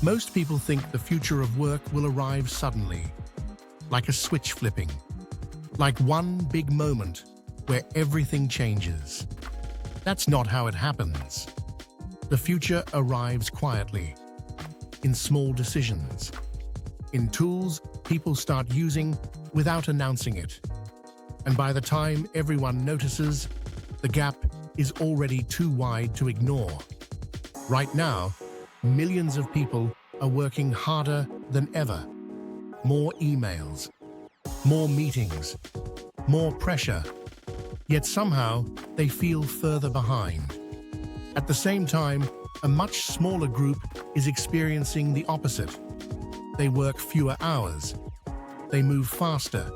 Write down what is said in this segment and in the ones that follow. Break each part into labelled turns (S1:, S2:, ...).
S1: Most people think the future of work will arrive suddenly, like a switch flipping, like one big moment where everything changes. That's not how it happens. The future arrives quietly, in small decisions, in tools people start using without announcing it. And by the time everyone notices, the gap is already too wide to ignore. Right now, millions of people are working harder than ever. More emails, more meetings, more pressure. Yet somehow they feel further behind. At the same time, a much smaller group is experiencing the opposite. They work fewer hours. They move faster.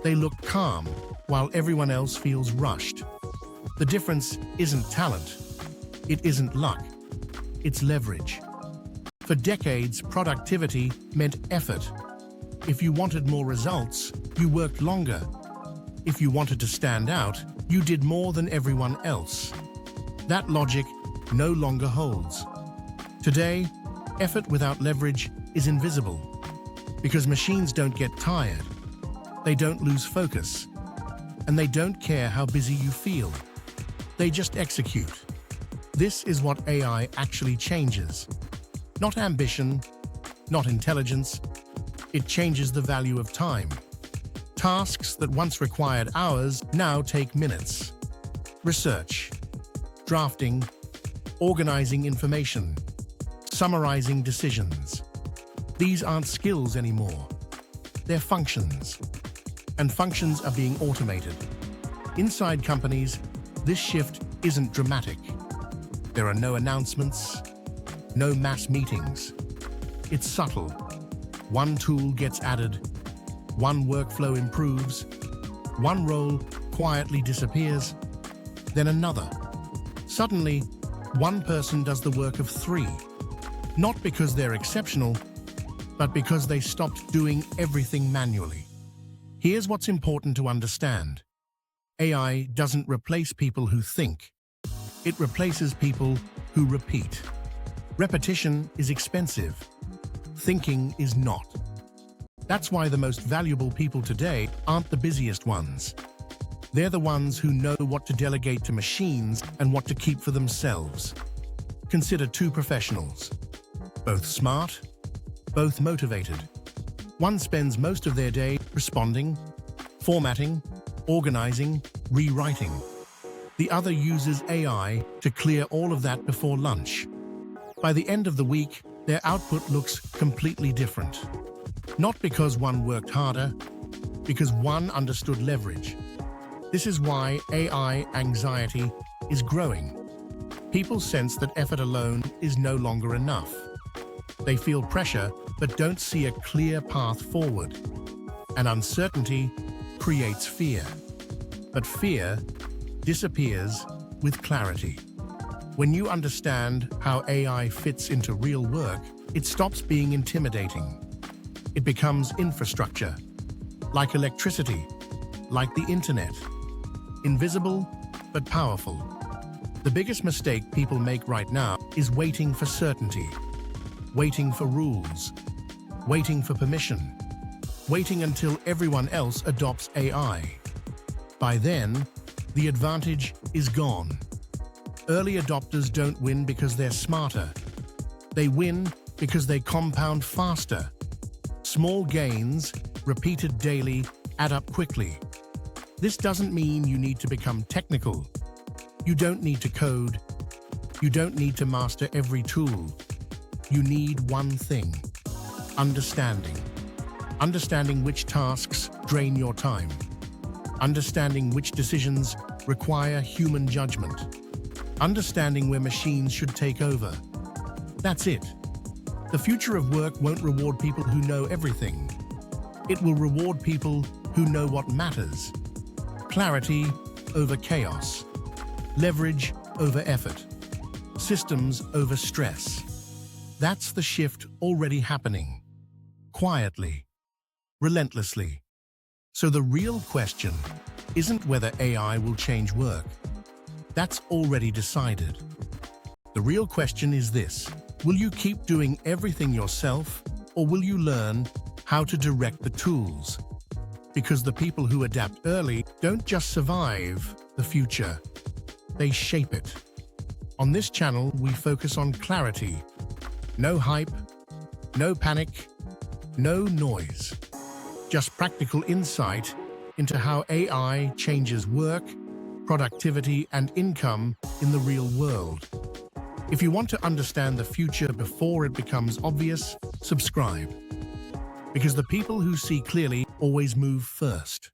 S1: They look calm, while everyone else feels rushed. The difference isn't talent. It isn't luck. It's leverage. For decades, productivity meant effort. If you wanted more results, you worked longer. If you wanted to stand out, you did more than everyone else. That logic no longer holds. Today, effort without leverage is invisible, because machines don't get tired, they don't lose focus, and they don't care how busy you feel. They just execute. This is what AI actually changes. Not ambition, not intelligence. It changes the value of time. Tasks that once required hours now take minutes. Research, drafting, organizing information, summarizing decisions. These aren't skills anymore. They're functions. And functions are being automated. Inside companies, this shift isn't dramatic. There are no announcements, no mass meetings. It's subtle. One tool gets added, one workflow improves, one role quietly disappears, then another. Suddenly, one person does the work of three, not because they're exceptional, but because they stopped doing everything manually. Here's what's important to understand. AI doesn't replace people who think. It replaces people who repeat. Repetition is expensive. Thinking is not. That's why the most valuable people today aren't the busiest ones. They're the ones who know what to delegate to machines and what to keep for themselves. Consider two professionals. Both smart, both motivated. One spends most of their day responding, formatting, organizing, rewriting. The other uses AI to clear all of that before lunch. By the end of the week, their output looks completely different. Not because one worked harder, because one understood leverage. This is why AI anxiety is growing. People sense that effort alone is no longer enough. They feel pressure but don't see a clear path forward. And uncertainty creates fear. But fear disappears with clarity. When you understand how AI fits into real work, it stops being intimidating. It becomes infrastructure, like electricity, like the internet. Invisible, but powerful. The biggest mistake people make right now is waiting for certainty, waiting for rules, waiting for permission, waiting until everyone else adopts AI. By then, the advantage is gone. Early adopters don't win because they're smarter. They win because they compound faster. Small gains, repeated daily, add up quickly. This doesn't mean you need to become technical. You don't need to code. You don't need to master every tool. You need one thing: understanding. Understanding which tasks drain your time. Understanding which decisions require human judgment. Understanding where machines should take over. That's it. The future of work won't reward people who know everything. It will reward people who know what matters. Clarity over chaos. Leverage over effort. Systems over stress. That's the shift already happening. Quietly. Relentlessly. So the real question isn't whether AI will change work. That's already decided. The real question is this: Will you keep doing everything yourself, or will you learn how to direct the tools? Because the people who adapt early don't just survive the future, they shape it. On this channel, we focus on clarity. No hype, no panic, no noise. Just practical insight into how AI changes work, productivity, and income in the real world. If you want to understand the future before it becomes obvious, subscribe. Because the people who see clearly always move first.